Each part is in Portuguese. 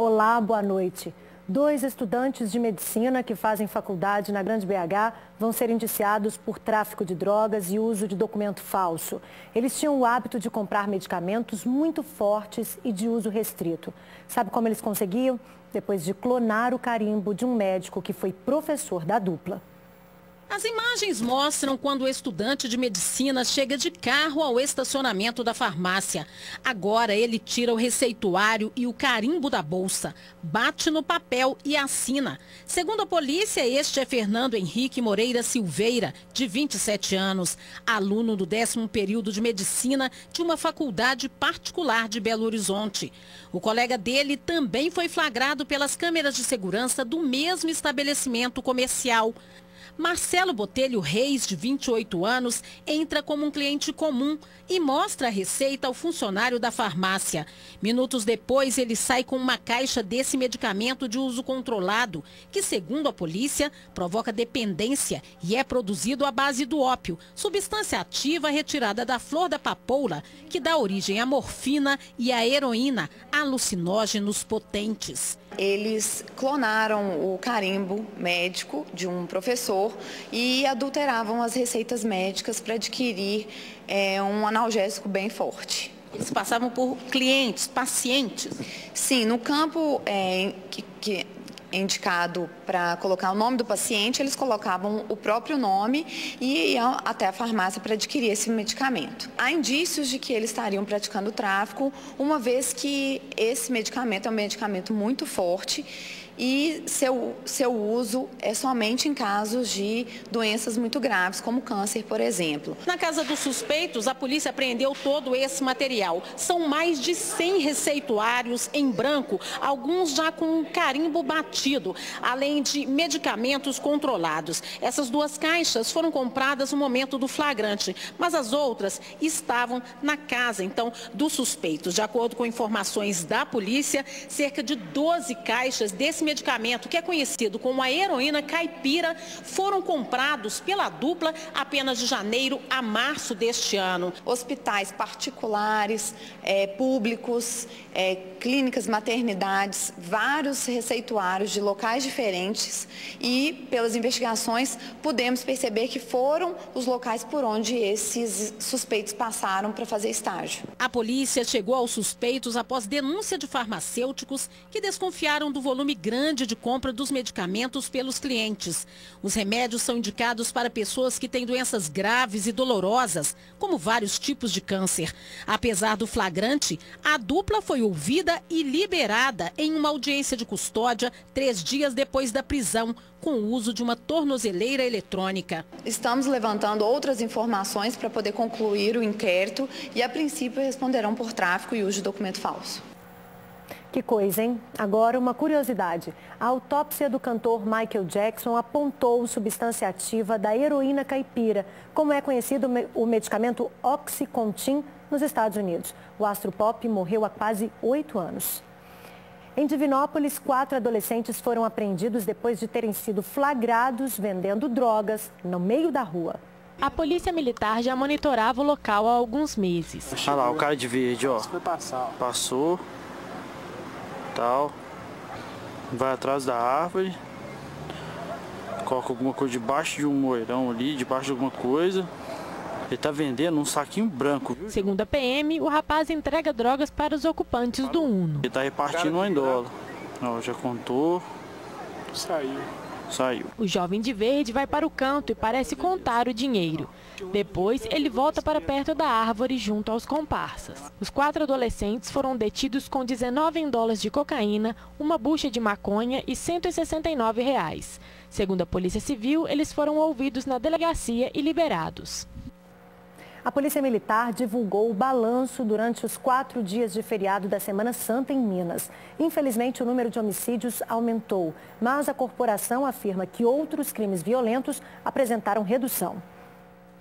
Olá, boa noite. 2 estudantes de medicina que fazem faculdade na Grande BH vão ser indiciados por tráfico de drogas e uso de documento falso. Eles tinham o hábito de comprar medicamentos muito fortes e de uso restrito. Sabe como eles conseguiam? Depois de clonar o carimbo de um médico que foi professor da dupla. As imagens mostram quando o estudante de medicina chega de carro ao estacionamento da farmácia. Agora ele tira o receituário e o carimbo da bolsa, bate no papel e assina. Segundo a polícia, este é Fernando Henrique Moreira Silveira, de 27 anos, aluno do 10º período de medicina de uma faculdade particular de Belo Horizonte. O colega dele também foi flagrado pelas câmeras de segurança do mesmo estabelecimento comercial. Marcelo Botelho Reis, de 28 anos, entra como um cliente comum e mostra a receita ao funcionário da farmácia. Minutos depois, ele sai com uma caixa desse medicamento de uso controlado, que, segundo a polícia, provoca dependência e é produzido à base do ópio, substância ativa retirada da flor da papoula, que dá origem à morfina e à heroína, alucinógenos potentes. Eles clonaram o carimbo médico de um professor e adulteravam as receitas médicas para adquirir um analgésico bem forte. Eles passavam por clientes, pacientes? Sim, no campo que é indicado para colocar o nome do paciente, eles colocavam o próprio nome e iam até a farmácia para adquirir esse medicamento. Há indícios de que eles estariam praticando tráfico, uma vez que esse medicamento é um medicamento muito forte e seu uso é somente em casos de doenças muito graves, como câncer, por exemplo. Na casa dos suspeitos, a polícia apreendeu todo esse material. São mais de 100 receituários em branco, alguns já com carimbo batido, além de medicamentos controlados. Essas 2 caixas foram compradas no momento do flagrante, mas as outras estavam na casa, então, dos suspeitos. De acordo com informações da polícia, cerca de 12 caixas desse medicamento, que é conhecido como a heroína caipira, foram comprados pela dupla apenas de janeiro a março deste ano. Hospitais particulares, públicos, clínicas, maternidades, vários receituários de locais diferentes e, pelas investigações, pudemos perceber que foram os locais por onde esses suspeitos passaram para fazer estágio. A polícia chegou aos suspeitos após denúncia de farmacêuticos que desconfiaram do volume grande de compra dos medicamentos pelos clientes. Os remédios são indicados para pessoas que têm doenças graves e dolorosas, como vários tipos de câncer. Apesar do flagrante, a dupla foi ouvida e liberada em uma audiência de custódia 3 dias depois da prisão, com o uso de uma tornozeleira eletrônica. Estamos levantando outras informações para poder concluir o inquérito e, a princípio, responderão por tráfico e uso de documento falso. Que coisa, hein? Agora, uma curiosidade. A autópsia do cantor Michael Jackson apontou substância ativa da heroína caipira, como é conhecido o medicamento Oxycontin nos Estados Unidos. O astro pop morreu há quase 8 anos. Em Divinópolis, 4 adolescentes foram apreendidos depois de terem sido flagrados vendendo drogas no meio da rua. A polícia militar já monitorava o local há alguns meses. Olha lá, o cara de verde, ó. Passou. Tal, vai atrás da árvore, coloca alguma coisa debaixo de um moirão ali, debaixo de alguma coisa. Ele tá vendendo um saquinho branco. Segundo a PM, o rapaz entrega drogas para os ocupantes do Uno. Ele tá repartindo uma em dólar. Ó, já contou. Saiu. O jovem de verde vai para o canto e parece contar o dinheiro. Depois, ele volta para perto da árvore junto aos comparsas. Os 4 adolescentes foram detidos com 19 dólares de cocaína, uma bucha de maconha e R$ 169. Segundo a Polícia Civil, eles foram ouvidos na delegacia e liberados. A Polícia Militar divulgou o balanço durante os 4 dias de feriado da Semana Santa em Minas. Infelizmente, o número de homicídios aumentou, mas a corporação afirma que outros crimes violentos apresentaram redução.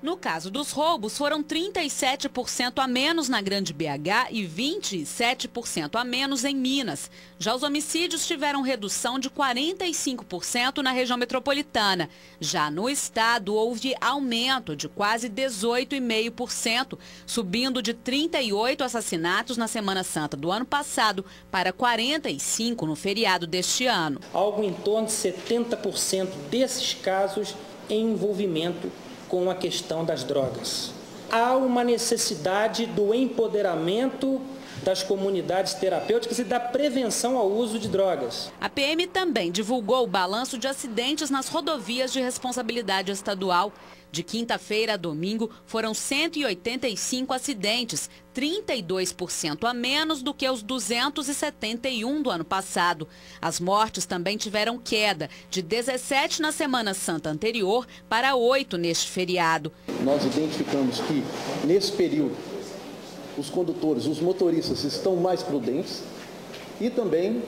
No caso dos roubos, foram 37% a menos na Grande BH e 27% a menos em Minas. Já os homicídios tiveram redução de 45% na região metropolitana. Já no estado, houve aumento de quase 18,5%, subindo de 38 assassinatos na Semana Santa do ano passado para 45 no feriado deste ano. Algo em torno de 70% desses casos em envolvimento com a questão das drogas. Há uma necessidade do empoderamento das comunidades terapêuticas e da prevenção ao uso de drogas. A PM também divulgou o balanço de acidentes nas rodovias de responsabilidade estadual. De quinta-feira a domingo, foram 185 acidentes, 32% a menos do que os 271 do ano passado. As mortes também tiveram queda, de 17 na Semana Santa anterior para 8 neste feriado. Nós identificamos que, nesse período, os condutores, os motoristas estão mais prudentes e também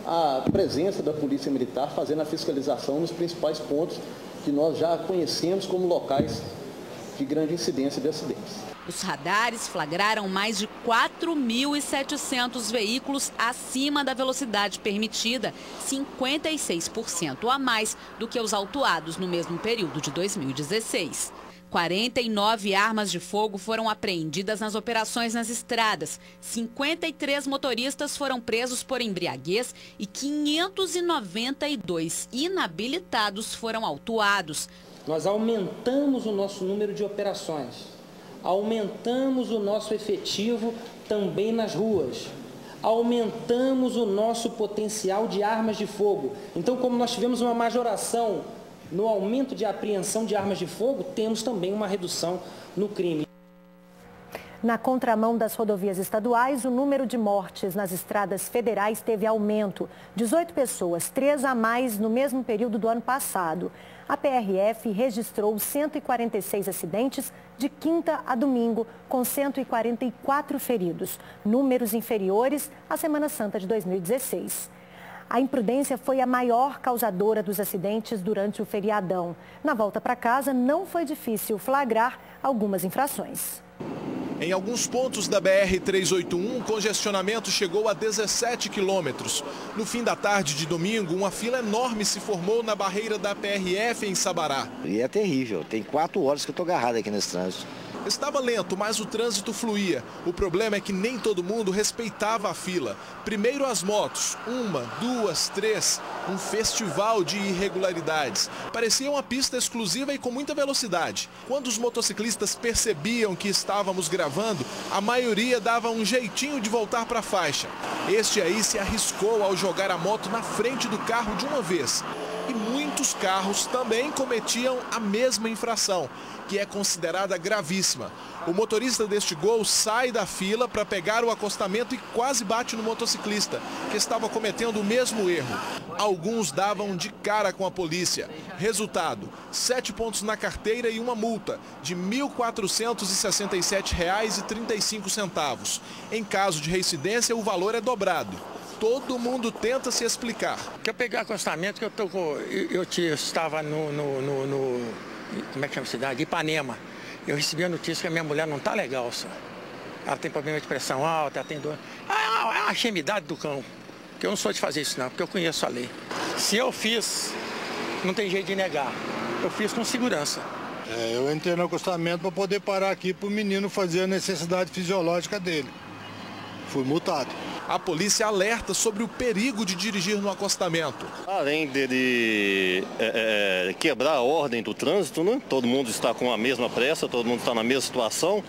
a presença da Polícia Militar fazendo a fiscalização nos principais pontos que nós já conhecemos como locais de grande incidência de acidentes. Os radares flagraram mais de 4.700 veículos acima da velocidade permitida, 56% a mais do que os autuados no mesmo período de 2016. 49 armas de fogo foram apreendidas nas operações nas estradas, 53 motoristas foram presos por embriaguez e 592 inabilitados foram autuados. Nós aumentamos o nosso número de operações, aumentamos o nosso efetivo também nas ruas, aumentamos o nosso potencial de armas de fogo. Então, como nós tivemos uma majoração no aumento de apreensão de armas de fogo, temos também uma redução no crime. Na contramão das rodovias estaduais, o número de mortes nas estradas federais teve aumento. 18 pessoas, 3 a mais no mesmo período do ano passado. A PRF registrou 146 acidentes de quinta a domingo, com 144 feridos, números inferiores à Semana Santa de 2016. A imprudência foi a maior causadora dos acidentes durante o feriadão. Na volta para casa, não foi difícil flagrar algumas infrações. Em alguns pontos da BR-381, o congestionamento chegou a 17 quilômetros. No fim da tarde de domingo, uma fila enorme se formou na barreira da PRF em Sabará. E é terrível, tem 4 horas que eu estou agarrado aqui nesse trânsito. Estava lento, mas o trânsito fluía. O problema é que nem todo mundo respeitava a fila. Primeiro as motos, 1, 2, 3, um festival de irregularidades. Parecia uma pista exclusiva e com muita velocidade. Quando os motociclistas percebiam que estávamos gravando, a maioria dava um jeitinho de voltar para a faixa. Este aí se arriscou ao jogar a moto na frente do carro de uma vez. E muitos carros também cometiam a mesma infração, que é considerada gravíssima. O motorista deste Gol sai da fila para pegar o acostamento e quase bate no motociclista, que estava cometendo o mesmo erro. Alguns davam de cara com a polícia. Resultado, 7 pontos na carteira e uma multa de R$ 1.467,35. Em caso de reincidência, o valor é dobrado. Todo mundo tenta se explicar. Quer pegar acostamento que eu estava como é que chama a cidade? Ipanema. Eu recebi a notícia que a minha mulher não está legal, só. Ela tem problema de pressão alta, ela tem dor. É a enxemidade do cão. Que eu não sou de fazer isso não, porque eu conheço a lei. Se eu fiz, não tem jeito de negar. Eu fiz com segurança. Eu entrei no acostamento para poder parar aqui para o menino fazer a necessidade fisiológica dele. Fui multado. A polícia alerta sobre o perigo de dirigir no acostamento. Além dele quebrar a ordem do trânsito, né? Todo mundo está com a mesma pressa, todo mundo está na mesma situação,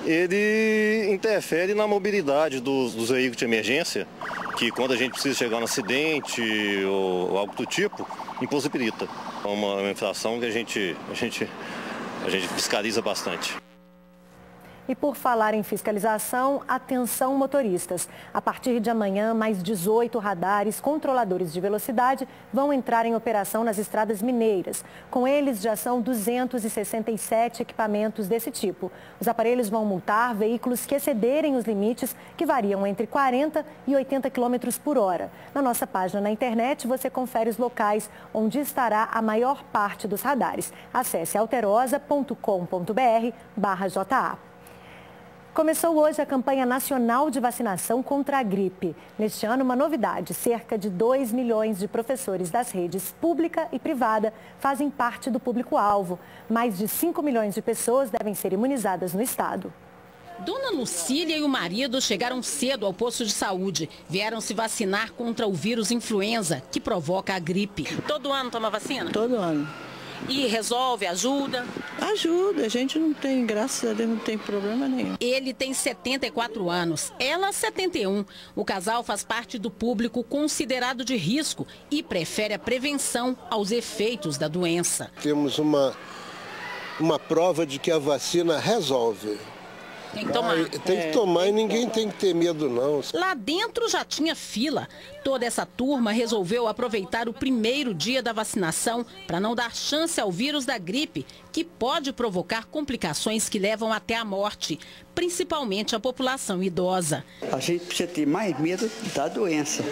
ele interfere na mobilidade dos veículos de emergência, que quando a gente precisa chegar no acidente ou algo do tipo, impossibilita. É uma infração que a gente fiscaliza bastante. E por falar em fiscalização, atenção motoristas. A partir de amanhã, mais 18 radares controladores de velocidade vão entrar em operação nas estradas mineiras. Com eles, já são 267 equipamentos desse tipo. Os aparelhos vão multar veículos que excederem os limites, que variam entre 40 e 80 km por hora. Na nossa página na internet, você confere os locais onde estará a maior parte dos radares. Acesse alterosa.com.br/JA. Começou hoje a campanha nacional de vacinação contra a gripe. Neste ano, uma novidade: cerca de 2 milhões de professores das redes pública e privada fazem parte do público-alvo. Mais de 5 milhões de pessoas devem ser imunizadas no estado. Dona Lucília e o marido chegaram cedo ao posto de saúde. Vieram se vacinar contra o vírus influenza, que provoca a gripe. Todo ano toma vacina? Todo ano. E resolve, ajuda? Ajuda, a gente não tem, graças a Deus, não tem problema nenhum. Ele tem 74 anos, ela 71. O casal faz parte do público considerado de risco e prefere a prevenção aos efeitos da doença. Temos uma prova de que a vacina resolve. Tem que tomar. Tem que tomar e ninguém tem que ter medo, não. Lá dentro já tinha fila. Toda essa turma resolveu aproveitar o primeiro dia da vacinação para não dar chance ao vírus da gripe, que pode provocar complicações que levam até a morte, principalmente a população idosa. A gente precisa ter mais medo da doença.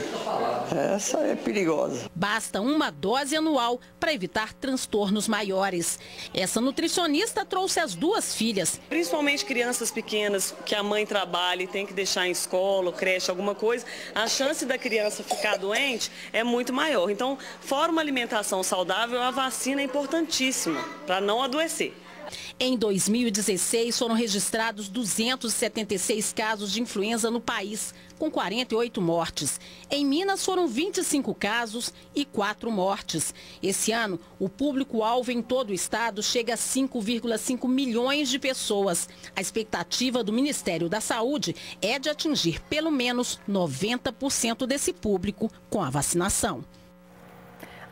Essa é perigosa. Basta uma dose anual para evitar transtornos maiores. Essa nutricionista trouxe as duas filhas. Principalmente crianças pequenas que a mãe trabalha e tem que deixar em escola, creche, alguma coisa, a chance da criança ficar doente é muito maior. Então, fora uma alimentação saudável, a vacina é importantíssima para não adoecer. Em 2016, foram registrados 276 casos de influenza no país, com 48 mortes. Em Minas, foram 25 casos e 4 mortes. Esse ano, o público-alvo em todo o estado chega a 5,5 milhões de pessoas. A expectativa do Ministério da Saúde é de atingir pelo menos 90% desse público com a vacinação.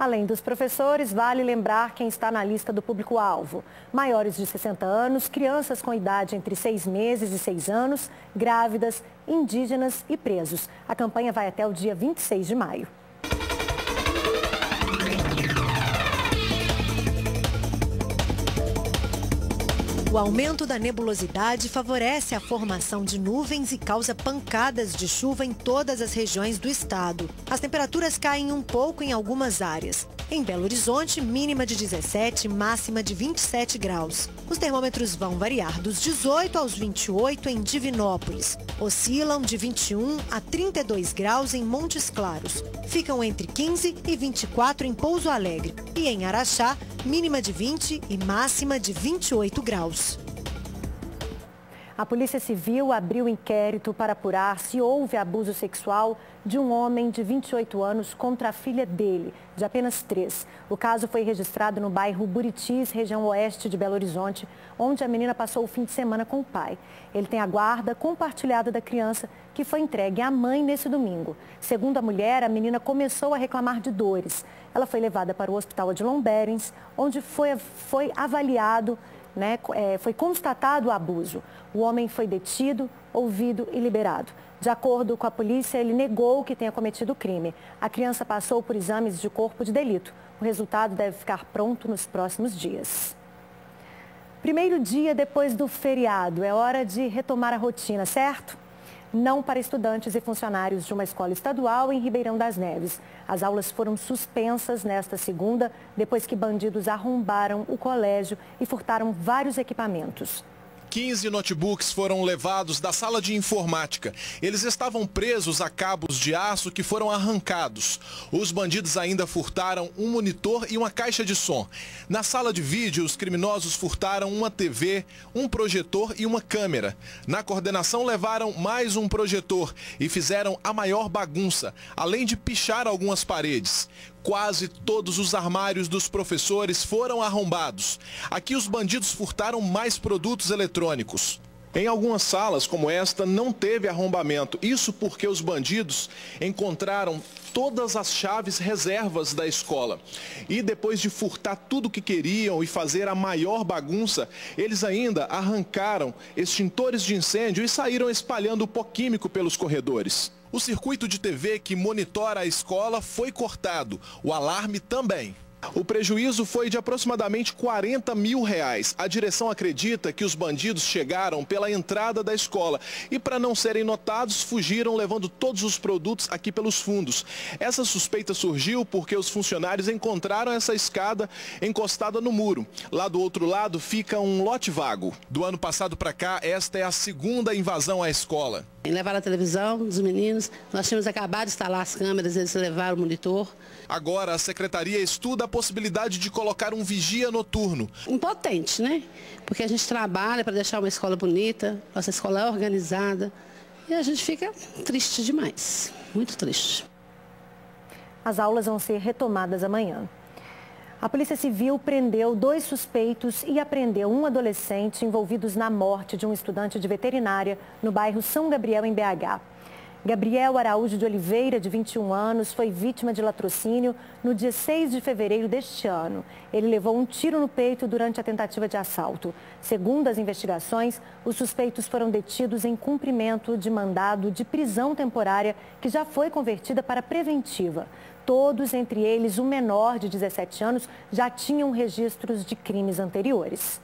Além dos professores, vale lembrar quem está na lista do público-alvo: maiores de 60 anos, crianças com idade entre 6 meses e 6 anos, grávidas, indígenas e presos. A campanha vai até o dia 26 de maio. O aumento da nebulosidade favorece a formação de nuvens e causa pancadas de chuva em todas as regiões do estado. As temperaturas caem um pouco em algumas áreas. Em Belo Horizonte, mínima de 17, máxima de 27 graus. Os termômetros vão variar dos 18 aos 28 em Divinópolis. Oscilam de 21 a 32 graus em Montes Claros. Ficam entre 15 e 24 em Pouso Alegre. E em Araxá, mínima de 20 e máxima de 28 graus. A Polícia Civil abriu inquérito para apurar se houve abuso sexual de um homem de 28 anos contra a filha dele, de apenas 3. O caso foi registrado no bairro Buritis, região oeste de Belo Horizonte, onde a menina passou o fim de semana com o pai. Ele tem a guarda compartilhada da criança, que foi entregue à mãe nesse domingo. Segundo a mulher, a menina começou a reclamar de dores. Ela foi levada para o hospital Odilon Berens, onde foi avaliado, foi constatado o abuso. O homem foi detido, ouvido e liberado. De acordo com a polícia, ele negou que tenha cometido o crime. A criança passou por exames de corpo de delito. O resultado deve ficar pronto nos próximos dias. Primeiro dia depois do feriado, é hora de retomar a rotina, certo? Não para estudantes e funcionários de uma escola estadual em Ribeirão das Neves. As aulas foram suspensas nesta segunda, depois que bandidos arrombaram o colégio e furtaram vários equipamentos. 15 notebooks foram levados da sala de informática. Eles estavam presos a cabos de aço que foram arrancados. Os bandidos ainda furtaram um monitor e uma caixa de som. Na sala de vídeo, os criminosos furtaram uma TV, um projetor e uma câmera. Na coordenação, levaram mais um projetor e fizeram a maior bagunça, além de pichar algumas paredes. Quase todos os armários dos professores foram arrombados. Aqui os bandidos furtaram mais produtos eletrônicos. Em algumas salas, como esta, não teve arrombamento. Isso porque os bandidos encontraram todas as chaves reservas da escola. E depois de furtar tudo o que queriam e fazer a maior bagunça, eles ainda arrancaram extintores de incêndio e saíram espalhando o pó químico pelos corredores. O circuito de TV que monitora a escola foi cortado, o alarme também. O prejuízo foi de aproximadamente R$40 mil. A direção acredita que os bandidos chegaram pela entrada da escola e, para não serem notados, fugiram levando todos os produtos aqui pelos fundos. Essa suspeita surgiu porque os funcionários encontraram essa escada encostada no muro. Lá do outro lado fica um lote vago. Do ano passado para cá, esta é a segunda invasão à escola. Levaram a televisão dos meninos, nós tínhamos acabado de instalar as câmeras, eles levaram o monitor. Agora a secretaria estuda a possibilidade de colocar um vigia noturno. Impotente, né? Porque a gente trabalha para deixar uma escola bonita, nossa escola é organizada e a gente fica triste demais, muito triste. As aulas vão ser retomadas amanhã. A Polícia Civil prendeu 2 suspeitos e apreendeu um adolescente envolvidos na morte de um estudante de veterinária no bairro São Gabriel, em BH. Gabriel Araújo de Oliveira, de 21 anos, foi vítima de latrocínio no dia 6 de fevereiro deste ano. Ele levou um tiro no peito durante a tentativa de assalto. Segundo as investigações, os suspeitos foram detidos em cumprimento de mandado de prisão temporária que já foi convertida para preventiva. Todos, entre eles o menor de 17 anos, já tinham registros de crimes anteriores.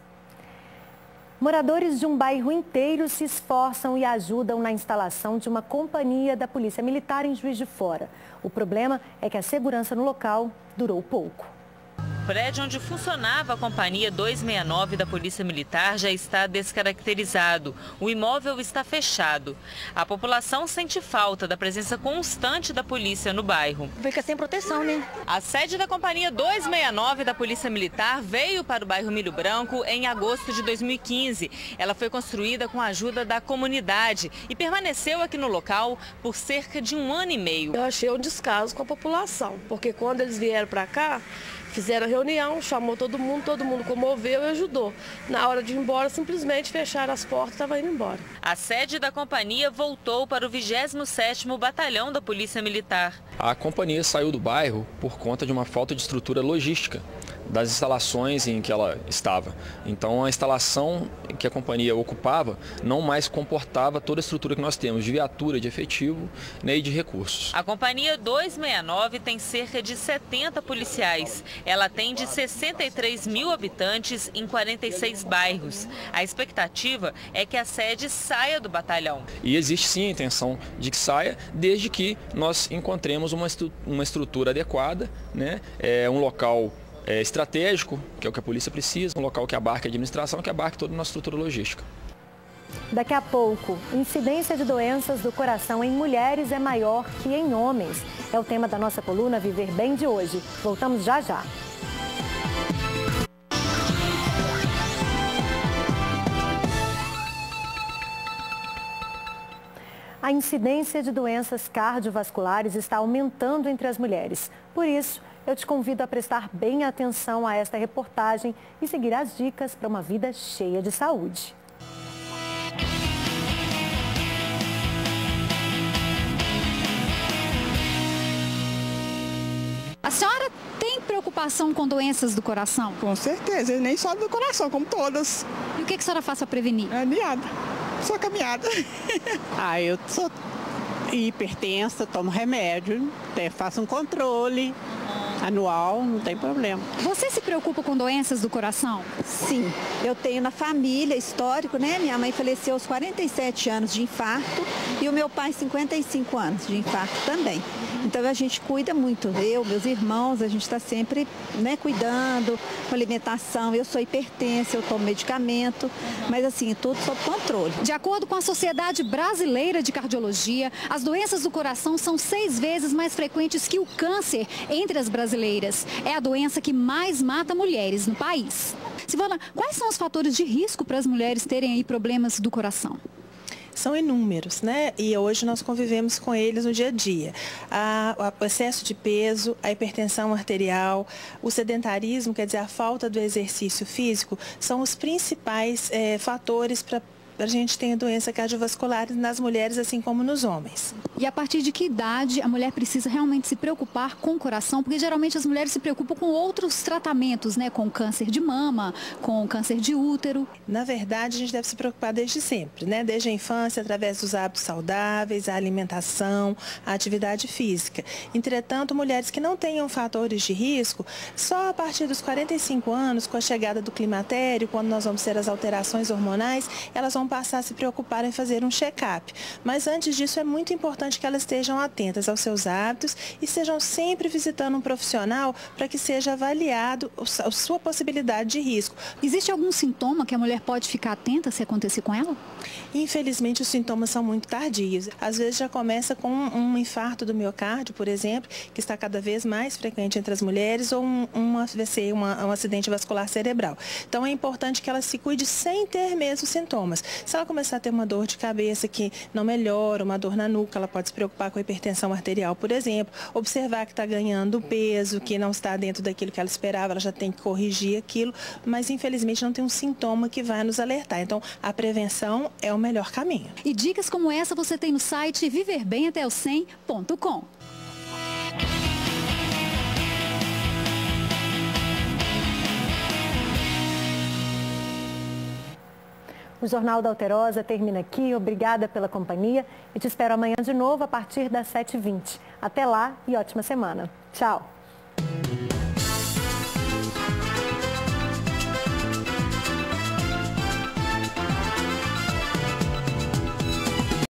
Moradores de um bairro inteiro se esforçam e ajudam na instalação de uma companhia da Polícia Militar em Juiz de Fora. O problema é que a segurança no local durou pouco. O prédio onde funcionava a Companhia 269 da Polícia Militar já está descaracterizado. O imóvel está fechado. A população sente falta da presença constante da polícia no bairro. Fica sem proteção, né? A sede da Companhia 269 da Polícia Militar veio para o bairro Milho Branco em agosto de 2015. Ela foi construída com a ajuda da comunidade e permaneceu aqui no local por cerca de 1 ano e meio. Eu achei um descaso com a população, porque quando eles vieram para cá, fizeram a reunião, chamou todo mundo comoveu e ajudou. Na hora de ir embora, simplesmente fecharam as portas e estava indo embora. A sede da companhia voltou para o 27º Batalhão da Polícia Militar. A companhia saiu do bairro por conta de uma falta de estrutura logística das instalações em que ela estava. Então a instalação que a companhia ocupava não mais comportava toda a estrutura que nós temos de viatura, de efetivo, né, e de recursos. A Companhia 269 tem cerca de 70 policiais. Ela atende 63 mil habitantes em 46 bairros. A expectativa é que a sede saia do batalhão. E existe sim a intenção de que saia, desde que nós encontremos uma estrutura adequada, né, um local estratégico, que é o que a polícia precisa, um local que abarque a administração, que abarque toda a nossa estrutura logística. Daqui a pouco, incidência de doenças do coração em mulheres é maior que em homens. É o tema da nossa coluna Viver Bem de hoje. Voltamos já já. A incidência de doenças cardiovasculares está aumentando entre as mulheres. Por isso, eu te convido a prestar bem atenção a esta reportagem e seguir as dicas para uma vida cheia de saúde. A senhora tem preocupação com doenças do coração? Com certeza, nem só do coração, como todas. E o que a senhora faz para prevenir? Nada, só caminhada. Eu sou hipertensa, tomo remédio, faço um controle anual, não tem problema. Você se preocupa com doenças do coração? Sim, eu tenho na família histórico, né? Minha mãe faleceu aos 47 anos de infarto e o meu pai 55 anos de infarto também. Então a gente cuida muito, eu, meus irmãos, a gente está sempre, né, cuidando com alimentação. Eu sou hipertensa, eu tomo medicamento, mas assim, tudo sob controle. De acordo com a Sociedade Brasileira de Cardiologia, as doenças do coração são 6 vezes mais frequentes que o câncer entre as brasileiras. É a doença que mais mata mulheres no país. Silvana, quais são os fatores de risco para as mulheres terem aí problemas do coração? São inúmeros, né? E hoje nós convivemos com eles no dia a dia. O excesso de peso, a hipertensão arterial, o sedentarismo, quer dizer, a falta do exercício físico, são os principais fatores para a gente tenha doença cardiovascular nas mulheres, assim como nos homens. E a partir de que idade a mulher precisa realmente se preocupar com o coração? Porque geralmente as mulheres se preocupam com outros tratamentos, né? Com câncer de mama, com câncer de útero. Na verdade, a gente deve se preocupar desde sempre, né? Desde a infância, através dos hábitos saudáveis, a alimentação, a atividade física. Entretanto, mulheres que não tenham fatores de risco, só a partir dos 45 anos, com a chegada do climatério, quando nós vamos ter as alterações hormonais, elas vão passar a se preocupar em fazer um check-up. Mas antes disso, é muito importante que elas estejam atentas aos seus hábitos e estejam sempre visitando um profissional para que seja avaliado a sua possibilidade de risco. Existe algum sintoma que a mulher pode ficar atenta se acontecer com ela? Infelizmente, os sintomas são muito tardios. Às vezes já começa com um infarto do miocárdio, por exemplo, que está cada vez mais frequente entre as mulheres, ou um AVC, um acidente vascular cerebral. Então, é importante que ela se cuide sem ter mesmo sintomas. Se ela começar a ter uma dor de cabeça que não melhora, uma dor na nuca, ela pode se preocupar com a hipertensão arterial, por exemplo, observar que está ganhando peso, que não está dentro daquilo que ela esperava, ela já tem que corrigir aquilo, mas infelizmente não tem um sintoma que vai nos alertar. Então, a prevenção é o melhor caminho. E dicas como essa você tem no site viverbemateos100.com. O Jornal da Alterosa termina aqui. Obrigada pela companhia e te espero amanhã de novo a partir das 7h20. Até lá e ótima semana. Tchau!